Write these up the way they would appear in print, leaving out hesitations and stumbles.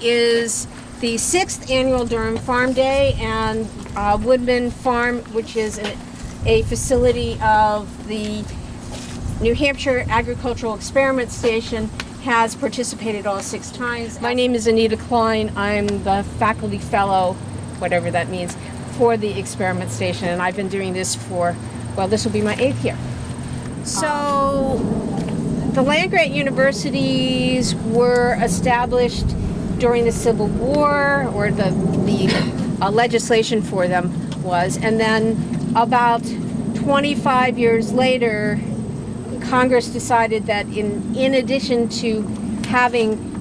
is the 6th annual Durham Farm Day, and Woodman Farm, which is a facility of the New Hampshire Agricultural Experiment Station, has participated all 6 times. My name is Anita Klein. I'm the faculty fellow, whatever that means, for the experiment station, and I've been doing this for, well, this will be my 8th year. So the land-grant universities were established during the Civil War, or the legislation for them was, and then about 25 years later, Congress decided that in addition to having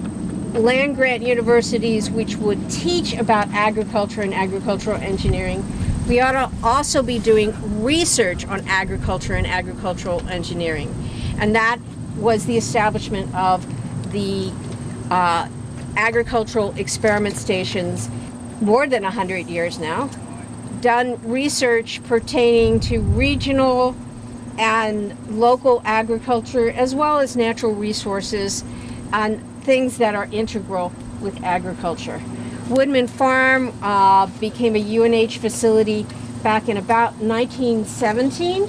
land-grant universities which would teach about agriculture and agricultural engineering, we ought to also be doing research on agriculture and agricultural engineering. And that was the establishment of the agricultural experiment stations more than 100 years now, done research pertaining to regional and local agriculture, as well as natural resources and things that are integral with agriculture. Woodman Farm became a UNH facility back in about 1917,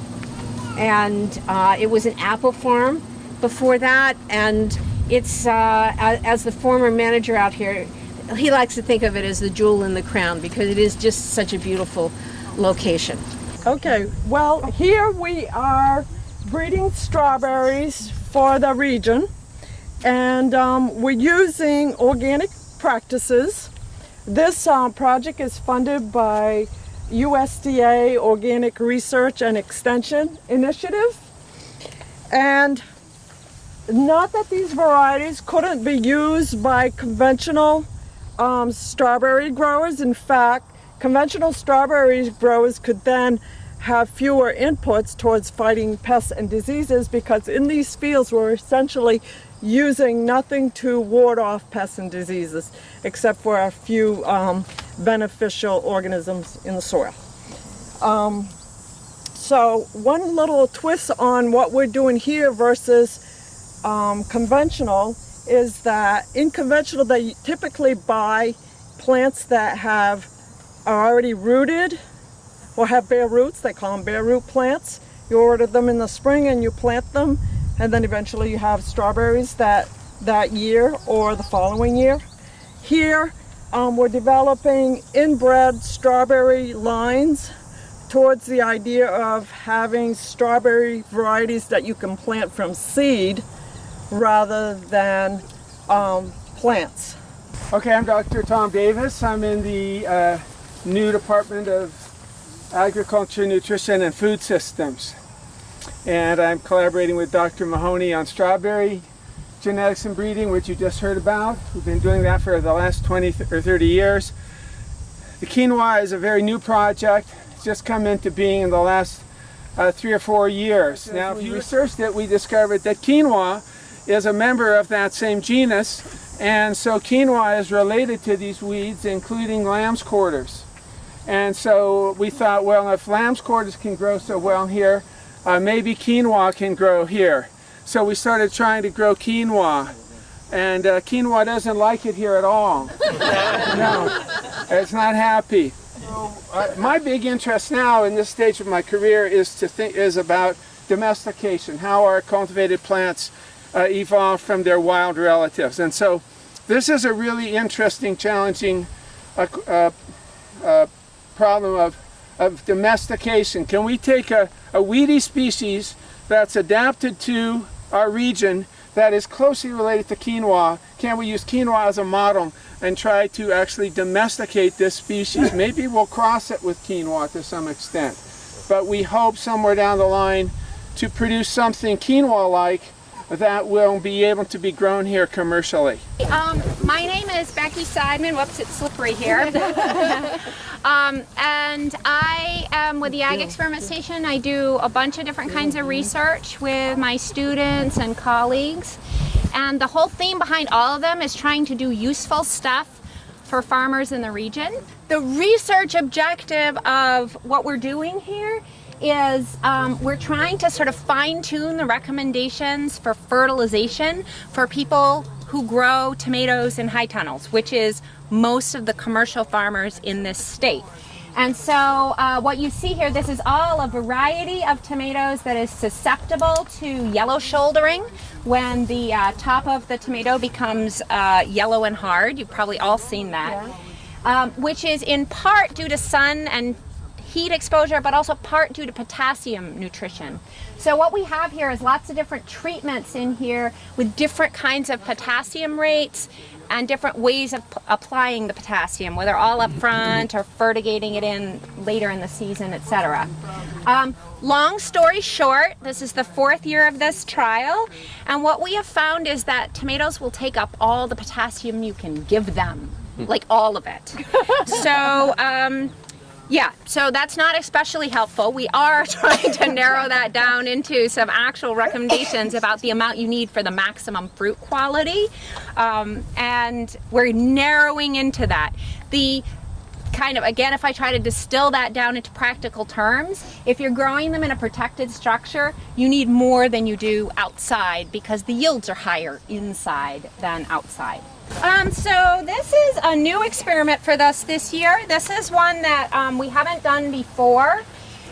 and it was an apple farm before that, and it's, as the former manager out here, he likes to think of it as the jewel in the crown because it is just such a beautiful location. Okay, well, here we are breeding strawberries for the region, and we're using organic practices. This project is funded by USDA Organic Research and Extension Initiative, and not that these varieties couldn't be used by conventional strawberry growers. In fact, conventional strawberry growers could then have fewer inputs towards fighting pests and diseases, because in these fields we're essentially using nothing to ward off pests and diseases except for a few beneficial organisms in the soil. So one little twist on what we're doing here versus conventional is that in conventional they typically buy plants that are already rooted or have bare roots. They call them bare root plants. You order them in the spring and you plant them, and then eventually you have strawberries that year or the following year. Here we're developing inbred strawberry lines towards the idea of having strawberry varieties that you can plant from seed rather than plants. Okay, I'm Dr. Tom Davis. I'm in the new Department of Agriculture, Nutrition, and Food Systems. And I'm collaborating with Dr. Mahoney on strawberry genetics and breeding, which you just heard about. We've been doing that for the last 20 or 30 years. The quinoa is a very new project. It's just come into being in the last 3 or 4 years. Now, if you researched it, we discovered that quinoa is a member of that same genus, and so quinoa is related to these weeds, including lamb's quarters. And so we thought, well, if lamb's quarters can grow so well here, maybe quinoa can grow here. So we started trying to grow quinoa, and quinoa doesn't like it here at all. No, it's not happy. So, my big interest now in this stage of my career is about domestication, how our cultivated plants evolve from their wild relatives. And so this is a really interesting, challenging problem of domestication. Can we take a weedy species that's adapted to our region that is closely related to quinoa? Can we use quinoa as a model and try to actually domesticate this species? Maybe we'll cross it with quinoa to some extent, but we hope somewhere down the line to produce something quinoa-like that will be able to be grown here commercially. My name is Becky Seidman. Whoops, it's slippery here. And I am with the Ag Experiment Station. I do a bunch of different kinds of research with my students and colleagues. And the whole theme behind all of them is trying to do useful stuff for farmers in the region. The research objective of what we're doing here is we're trying to sort of fine-tune the recommendations for fertilization for people who grow tomatoes in high tunnels, which is most of the commercial farmers in this state. And so what you see here, this is all a variety of tomatoes that is susceptible to yellow shouldering when the top of the tomato becomes yellow and hard. You've probably all seen that, which is in part due to sun and heat exposure, but also part due to potassium nutrition. So what we have here is lots of different treatments in here with different kinds of potassium rates and different ways of applying the potassium, whether all up front or fertigating it in later in the season, etc. Long story short, this is the 4th year of this trial, and what we have found is that tomatoes will take up all the potassium you can give them, like all of it. So yeah, so that's not especially helpful. We are trying to narrow that down into some actual recommendations about the amount you need for the maximum fruit quality. And we're narrowing into that. The kind of, again, if I try to distill that down into practical terms, if you're growing them in a protected structure, you need more than you do outside because the yields are higher inside than outside. So this is a new experiment for us this year. This is one that we haven't done before,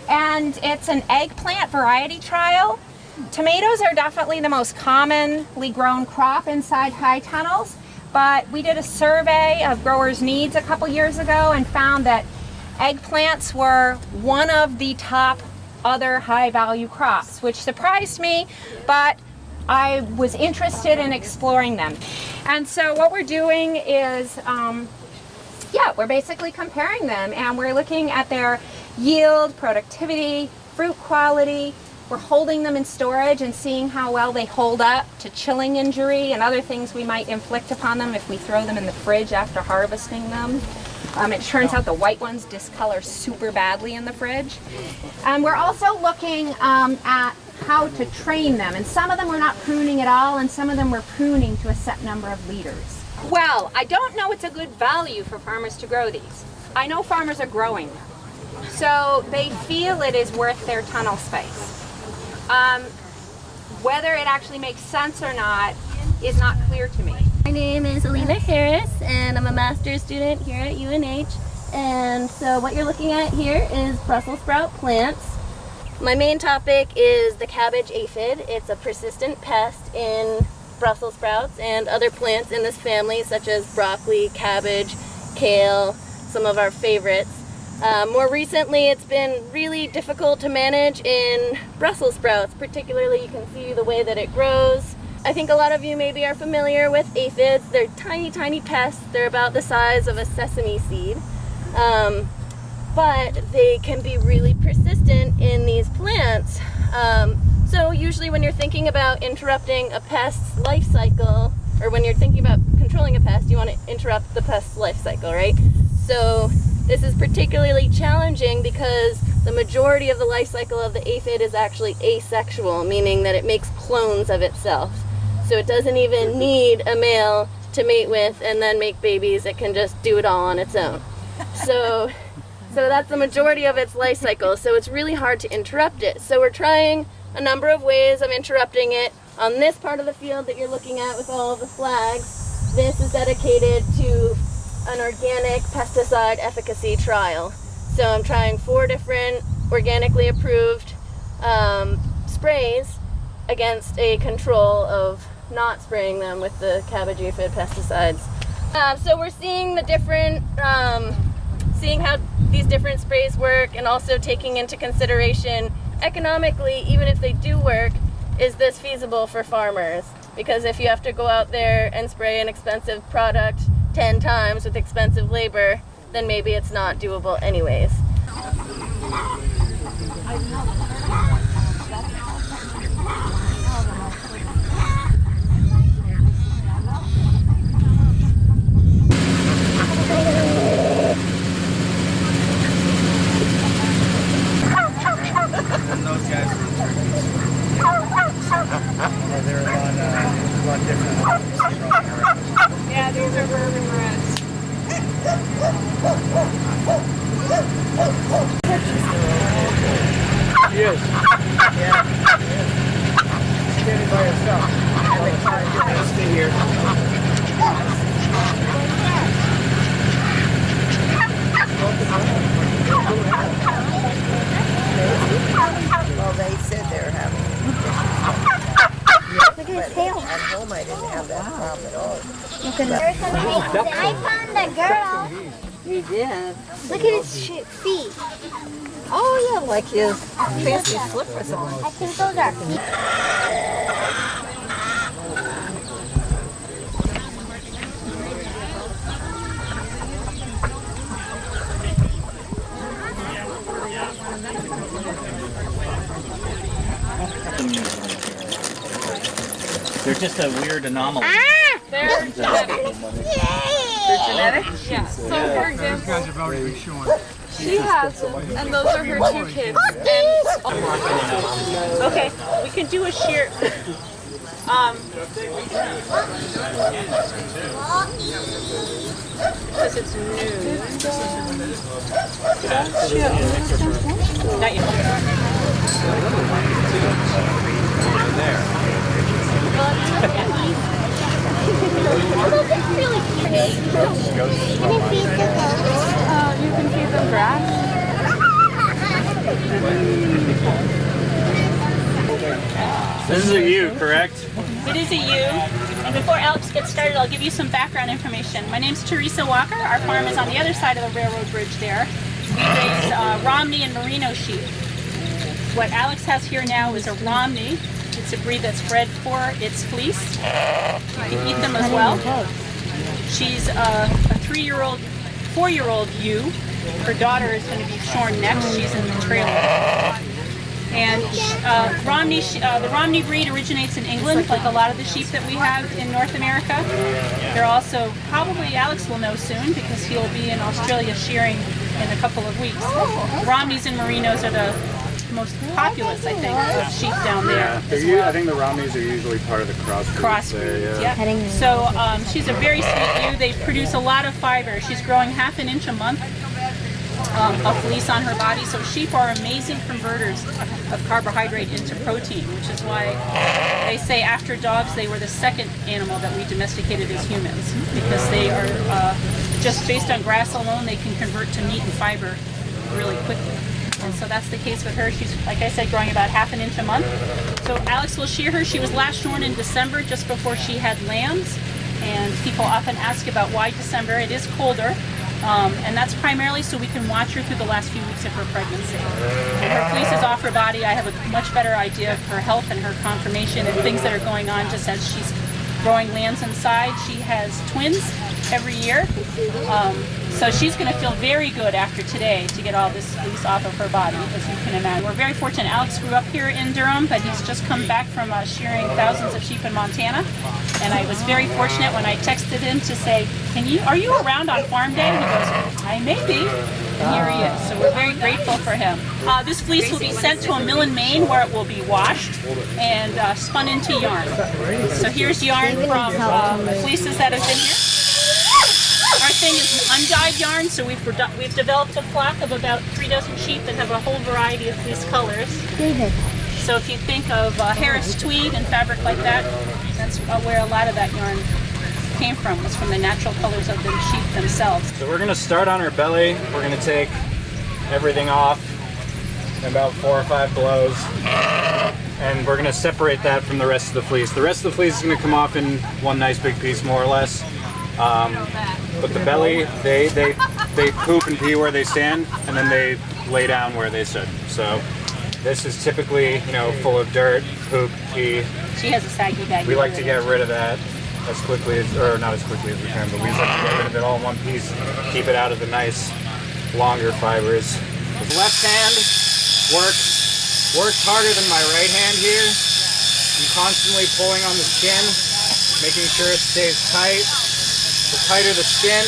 and it's an eggplant variety trial. Tomatoes are definitely the most commonly grown crop inside high tunnels, but we did a survey of growers' needs a couple years ago and found that eggplants were one of the top other high-value crops, which surprised me, but I was interested in exploring them. And so what we're doing is, we're basically comparing them, and we're looking at their yield, productivity, fruit quality. We're holding them in storage and seeing how well they hold up to chilling injury and other things we might inflict upon them if we throw them in the fridge after harvesting them. It turns out the white ones discolor super badly in the fridge. And we're also looking at how to train them, and some of them we're not pruning at all, and some of them we're pruning to a set number of liters. Well, I don't know it's a good value for farmers to grow these. I know farmers are growing them, so they feel it is worth their tunnel space. Whether it actually makes sense or not is not clear to me. My name is Alina Harris, and I'm a master's student here at UNH. And so what you're looking at here is Brussels sprout plants. My main topic is the cabbage aphid. It's a persistent pest in Brussels sprouts and other plants in this family, such as broccoli, cabbage, kale, some of our favorites. More recently, it's been really difficult to manage in Brussels sprouts. Particularly, you can see the way that it grows. I think a lot of you maybe are familiar with aphids. They're tiny, tiny pests. They're about the size of a sesame seed. But they can be really persistent in these plants. So usually when you're thinking about interrupting a pest's life cycle, or when you're thinking about controlling a pest, you want to interrupt the pest's life cycle, right? So this is particularly challenging because the majority of the life cycle of the aphid is actually asexual, meaning that it makes clones of itself. So it doesn't even need a male to mate with and then make babies. It can just do it all on its own. So that's the majority of its life cycle. So it's really hard to interrupt it. So we're trying a number of ways of interrupting it. On this part of the field that you're looking at with all of the flags, this is dedicated to an organic pesticide efficacy trial. So I'm trying 4 different organically approved sprays against a control of not spraying them with the cabbage aphid pesticides. So we're seeing the different, seeing how these different sprays work, and also taking into consideration economically, even if they do work, is this feasible for farmers? Because if you have to go out there and spray an expensive product 10 times with expensive labor, then maybe it's not doable anyways. And those guys were turkeys. Yeah, they're a lot different. Yeah, these are bourbon reds. He is. Yeah. Standing by himself. Stay here. I found the girl. You did? Look at his feet. Oh, yeah, like his fancy slippers on. I think those are feet. They're just a weird anomaly. They're genetic. Yeah. So for example, she has them, and those are her 2 kids. Okay, we can do a shear. Because it's new. Not yet. You can feed them grass. This is a ewe, correct? It is a ewe. And before Alex gets started, I'll give you some background information. My name's Teresa Walker. Our farm is on the other side of the railroad bridge there. We raise Romney and Merino sheep. What Alex has here now is a Romney. It's a breed that's bred for its fleece. You can eat them as well. She's a 3-year-old, 4-year-old ewe. Her daughter is going to be shorn next. She's in the trailer. And the Romney breed originates in England, like a lot of the sheep that we have in North America. They're also, probably Alex will know soon, because he'll be in Australia shearing in a couple of weeks. Romneys and Merinos are the most populous, I think, of sheep down there. I think the Romneys are usually part of the crossbreeds. Yeah. So she's a very sweet ewe. They produce a lot of fiber. She's growing ½ an inch a month of fleece on her body. So sheep are amazing converters of carbohydrate into protein, which is why they say after dogs they were the second animal that we domesticated as humans, because they are just based on grass alone, they can convert to meat and fiber really quickly. And so that's the case with her. She's, like I said, growing about ½ an inch a month. So Alex will shear her. She was last shorn in December, just before she had lambs. And people often ask about why December. It is colder. And that's primarily so we can watch her through the last few weeks of her pregnancy. And her fleece is off her body. I have a much better idea of her health and her conformation and things that are going on just as she's growing lambs inside. She has twins every year. So she's going to feel very good after today to get all this fleece off of her body, as you can imagine. We're very fortunate. Alex grew up here in Durham, but he's just come back from shearing thousands of sheep in Montana. And I was very fortunate when I texted him to say, are you around on farm day? He goes, I may be. And here he is. So we're very grateful for him. This fleece will be sent to a mill in Maine where it will be washed and spun into yarn. So here's yarn from the fleeces that have been here. Our thing is undyed yarn, so we've developed a flock of about 3 dozen sheep that have a whole variety of fleece colors. So if you think of Harris tweed and fabric like that, that's where a lot of that yarn came from, was from the natural colors of the sheep themselves. So we're going to start on her belly. We're going to take everything off in about 4 or 5 blows. And we're going to separate that from the rest of the fleece. The rest of the fleece is going to come off in one nice big piece, more or less. But the belly, they poop and pee where they stand, and then they lay down where they sit. So this is typically, full of dirt, poop, pee. She has a saggy bag. We like to get rid of that as quickly as, or not as quickly as we can, but we just like to get rid of it all in one piece, keep it out of the nice, longer fibers. The left hand works harder than my right hand here. I'm constantly pulling on the skin, making sure it stays tight. The tighter the skin,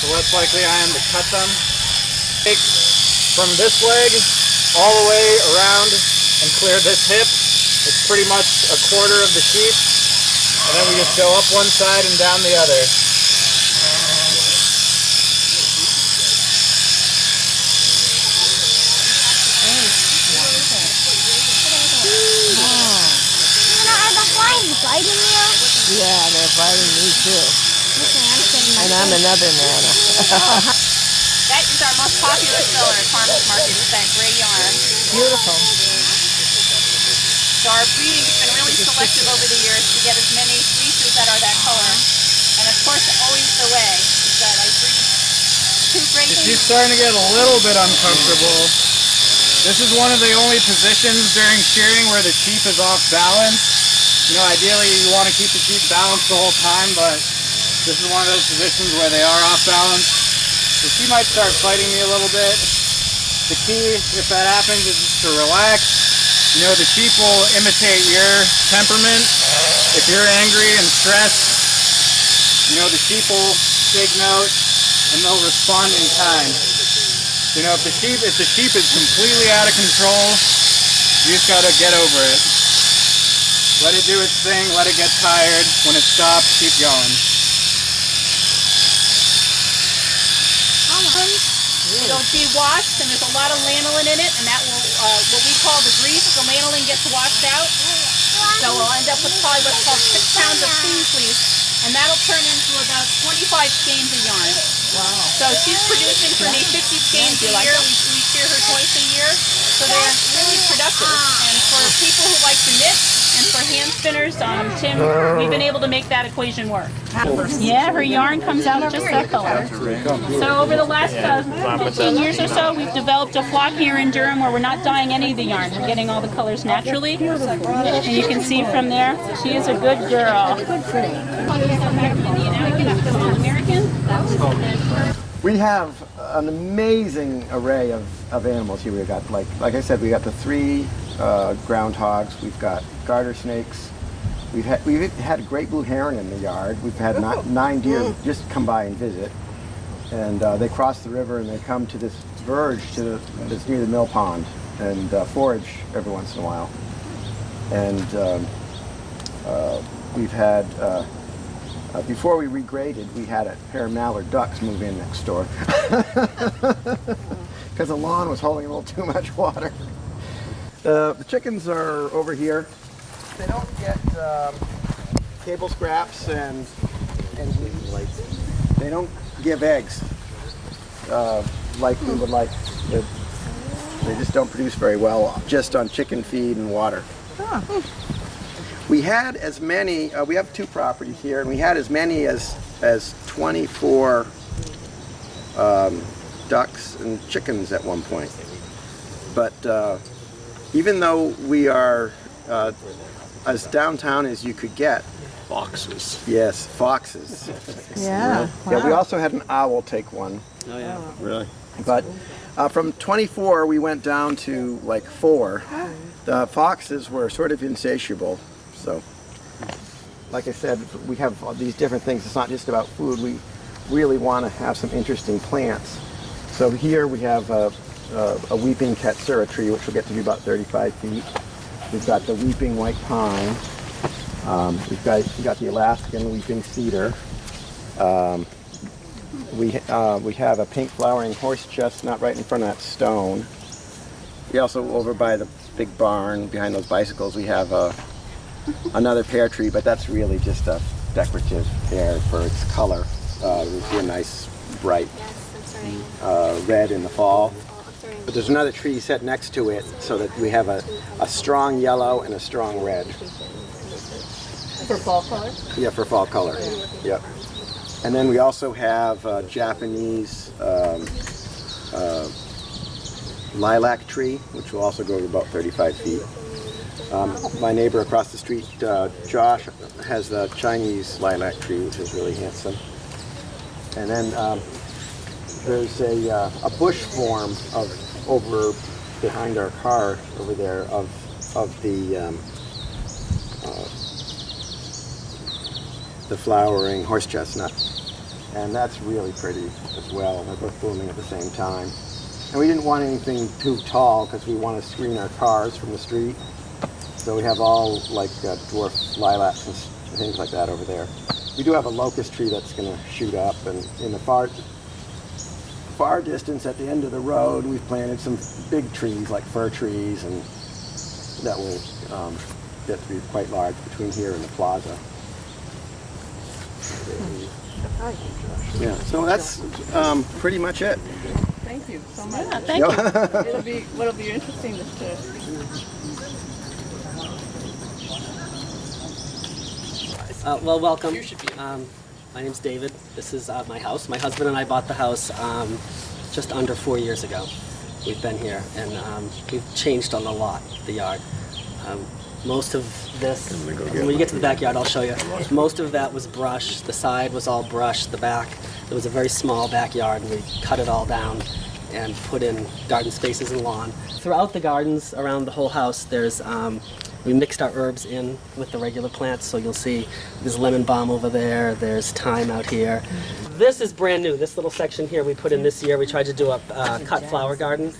the less likely I am to cut them. Take from this leg all the way around and clear this hip. It's pretty much 1/4 of the sheep. And then we just go up one side and down the other. Are the flies biting you? Yeah, they're biting me too. And I'm another Nana. That is our most popular seller at Farmers Market, is that gray yarn. Beautiful. So our breeding has been really selective over the years to get as many fleeces that are that color. And of course, always the way is that I breed two great If she's starting to get a little bit uncomfortable, this is one of the only positions during shearing where the sheep is off balance. You know, ideally you want to keep the sheep balanced the whole time, but this is one of those positions where they are off balance. So she might start fighting me a little bit. The key, if that happens, is just to relax. You know, the sheep will imitate your temperament. If you're angry and stressed, you know, the sheep will take note and they'll respond in kind. You know, if the sheep is completely out of control, you just gotta get over it. Let it do its thing, let it get tired. When it stops, keep going. It'll be washed, and there's a lot of lanolin in it, and that will, what we call the grease, the lanolin gets washed out. So we'll end up with probably what's called 6 pounds of clean fleece, and that'll turn into about 25 skeins of yarn. Wow. So she's producing for me 50 skeins a year. We shear her twice a year, so they're really productive. And for people who like to knit, and for hand spinners, Tim, we've been able to make that equation work. Yeah, her yarn comes out just that color. So over the last 15 years or so, we've developed a flock here in Durham where we're not dyeing any of the yarn. We're getting all the colors naturally. And you can see from there, she is a good girl. We have an amazing array of animals here. We've got, like I said, we got the 3 groundhogs. We've got garter snakes. We've had a great blue heron in the yard. We've had 9 deer just come by and visit, and they cross the river and they come to this verge that's near the mill pond and forage every once in a while. And we've had before we regraded, we had a pair of mallard ducks move in next door because the lawn was holding a little too much water. The chickens are over here. They don't get cable scraps and they don't give eggs like we would like. They just don't produce very well just on chicken feed and water. Huh. We had as many, we have 2 properties here, and we had as many as 24 ducks and chickens at one point. But even though we are as downtown as you could get. Foxes. Yes, foxes. Yeah. Wow. Yeah, we also had an owl take one. Oh yeah, really? But from 24 we went down to like 4. The foxes were sort of insatiable. So, like I said, we have all these different things. It's not just about food. We really want to have some interesting plants. So here we have a weeping katsura tree, which will get to be about 35 feet. We've got the weeping white pine. We've got the Alaskan weeping cedar. We have a pink flowering horse chestnut right in front of that stone. We also, over by the big barn behind those bicycles, we have another pear tree, but that's really just a decorative pear for its color. It's a nice bright red in the fall. But there's another tree set next to it so that we have a strong yellow and a strong red. For fall color? Yeah, for fall color. Yep. And then we also have a Japanese lilac tree, which will also go to about 35 feet. My neighbor across the street, Josh, has the Chinese lilac tree, which is really handsome. And then there's a bush form over behind our car over there of the flowering horse chestnut, and that's really pretty as well. They're both blooming at the same time. And we didn't want anything too tall because we want to screen our cars from the street. So we have all like dwarf lilacs and things like that over there. We do have a locust tree that's going to shoot up, and in the far distance at the end of the road, we've planted some big trees like fir trees, and that will get to be quite large between here and the plaza. Yeah, so that's pretty much it. Thank you so much. Yeah, thank you. It'll be interesting to well, welcome. My name's David. This is my house. My husband and I bought the house just under 4 years ago. We've been here, and we've changed a lot, the yard. Most of this, when you get to the backyard, I'll show you. Most of that was brush. The side was all brush. The back, it was a very small backyard, and we cut it all down and put in garden spaces and lawn. Throughout the gardens around the whole house, there's we mixed our herbs in with the regular plants, so you'll see there's lemon balm over there, there's thyme out here. This is brand new. This little section here we put in this year. We tried to do a cut flower garden.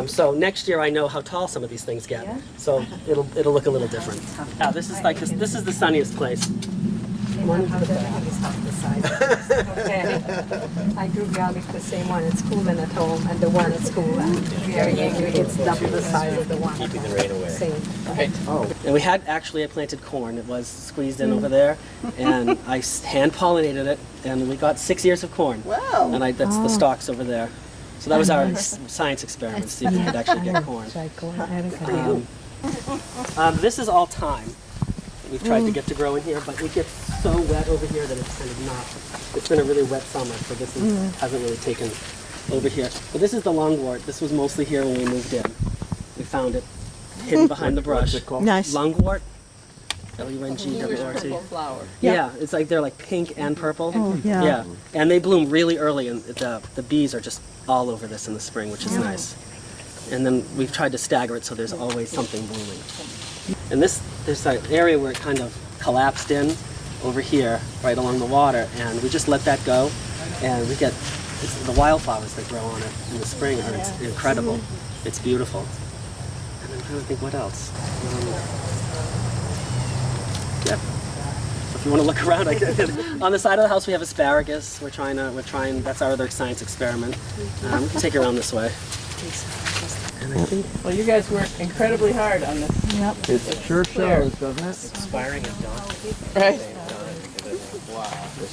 So next year I know how tall some of these things get. So it'll look a little different. Now this is like this is the sunniest place. Okay. I grew garlic the same one at school and at home, and the one at school, and it's double the size of the one. Keeping the rain away. Same. Okay. Oh. And we had I planted corn. It was squeezed in over there, and I hand pollinated it, and we got 6 ears of corn. Wow. And that's the stalks over there. So that was our science experiment, to see if we could actually get corn. This is all thyme. We've tried to get to grow in here, but it gets so wet over here that it's kind of not. It's been a really wet summer, so this hasn't really taken over here. But this is the lungwort. This was mostly here when we moved in. We found it hidden behind the brush. What's it called? Nice. Lungwort. L-U-N-G-W-R-T. Flower. Yeah, it's like they're like pink and purple. Oh, yeah. Yeah, and they bloom really early, and the bees are just all over this in the spring, which is nice. And then we've tried to stagger it so there's always something blooming. And there's an area where it kind of collapsed in over here, right along the water, and we just let that go, and we get the wildflowers that grow on it in the spring are incredible. It's beautiful. And I'm trying to think what else. Yeah. So if you want to look around, on the side of the house we have asparagus. We're trying. That's our other science experiment. We can take it around this way. Well, you guys worked incredibly hard on this. Yep. It sure shows, doesn't it? Expiring at dawn. Right.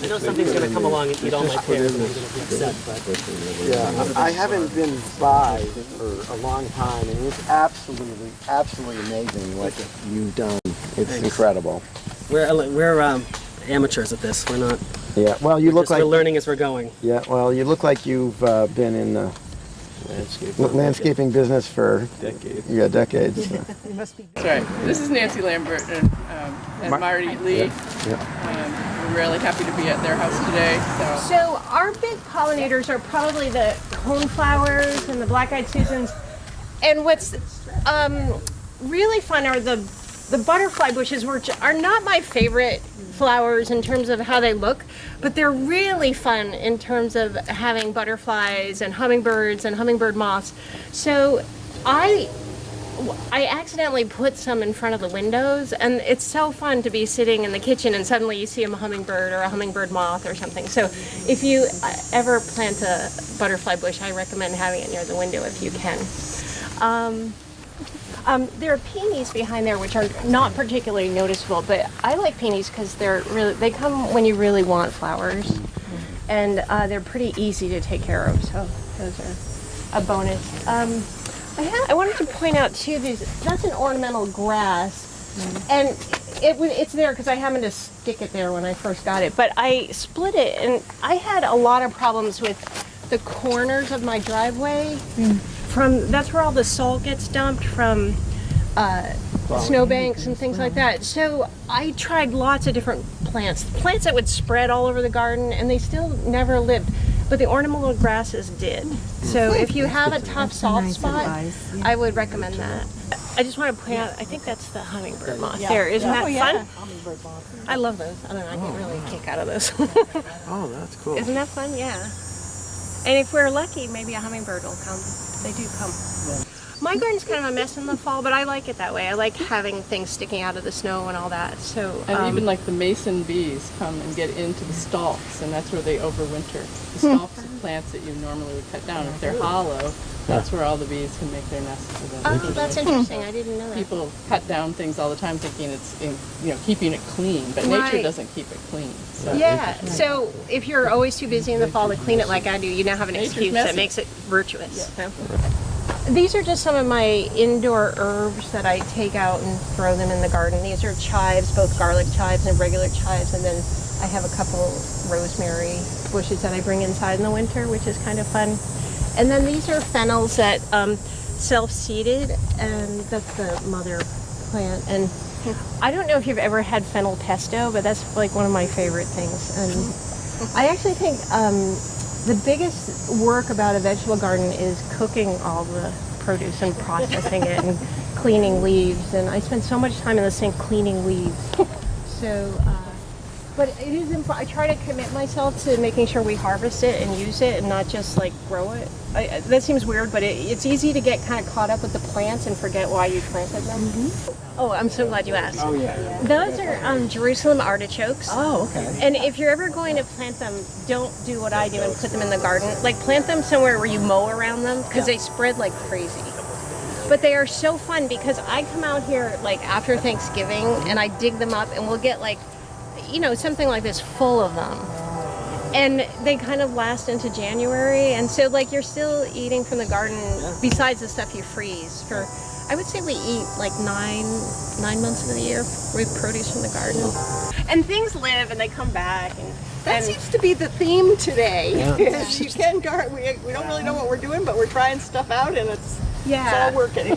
I know something's going to come along and eat all my pears and I'm going to be upset, but... Yeah, I haven't been by for a long time, and it's absolutely amazing what you've done. It's incredible. We're amateurs at this. We're not... Yeah, well, you look like... We're learning as we're going. Yeah, well, you look like you've been in the landscaping business for... Decades. Yeah, decades. So. That's right. This is Nancy Lambert and Marty Lee. We're really happy to be at their house today. So our big pollinators are probably the coneflowers and the black-eyed Susans. And what's really fun are the butterfly bushes, which are not my favorite flowers in terms of how they look, but they're really fun in terms of having butterflies and hummingbirds and hummingbird moths. So I accidentally put some in front of the windows, and it's so fun to be sitting in the kitchen and suddenly you see a hummingbird or a hummingbird moth or something. So if you ever plant a butterfly bush, I recommend having it near the window if you can. There are peonies behind there which are not particularly noticeable, but I like peonies because they come when you really want flowers, and they're pretty easy to take care of, so those are a bonus. I wanted to point out too, that's an ornamental grass, and it's there because I happened to stick it there when I first got it, but I split it, and I had a lot of problems with the corners of my driveway. That's where all the salt gets dumped from snowbanks and things like that. So I tried lots of different plants that would spread all over the garden, and they still never lived. But the ornamental grasses did. So if you have a tough salt spot, I would recommend that. I just want to point out, I think that's the hummingbird moth there. Isn't that fun? I love those. I don't know, I get really a kick out of those. Oh, that's cool. Isn't that fun? Yeah. And if we're lucky, maybe a hummingbird will come. They do come. My garden's kind of a mess in the fall, but I like it that way. I like having things sticking out of the snow and all that. So and even like the mason bees come and get into the stalks, and that's where they overwinter. The stalks of plants that you normally would cut down, if they're hollow, that's where all the bees can make their nests. Oh, that's interesting. I didn't know that. People cut down things all the time thinking it's keeping it clean, but nature doesn't keep it clean. So. Yeah. So if you're always too busy in the fall to clean it like I do, you now have an excuse that makes it virtuous. Yeah. These are just some of my indoor herbs that I take out and throw them in the garden. These are chives, both garlic chives and regular chives, and then I have a couple rosemary bushes that I bring inside in the winter, which is kind of fun. And then these are fennels that self-seeded, and that's the mother plant. And I don't know if you've ever had fennel pesto, but that's like one of my favorite things. And I actually think the biggest work about a vegetable garden is cooking all the produce and processing it and cleaning leaves. And I spend so much time in the sink cleaning leaves. So, but it is important. I try to commit myself to making sure we harvest it and use it and not just like grow it. That seems weird, but it's easy to get kind of caught up with the plants and forget why you planted them. Oh, I'm so glad you asked. Oh yeah. Those are Jerusalem artichokes. Oh, okay. And if you're ever going to plant them, don't do what I do and put them in the garden. Like plant them somewhere where you mow around them because they spread like crazy. But they are so fun because I come out here like after Thanksgiving and I dig them up and we'll get like, you know, something like this full of them. And they kind of last into January. And so like you're still eating from the garden besides the stuff you freeze. For I would say we eat like nine months of the year with produce from the garden. And things live and they come back. And That seems to be the theme today. Is you can garden. We don't really know what we're doing, but we're trying stuff out, and it's all working.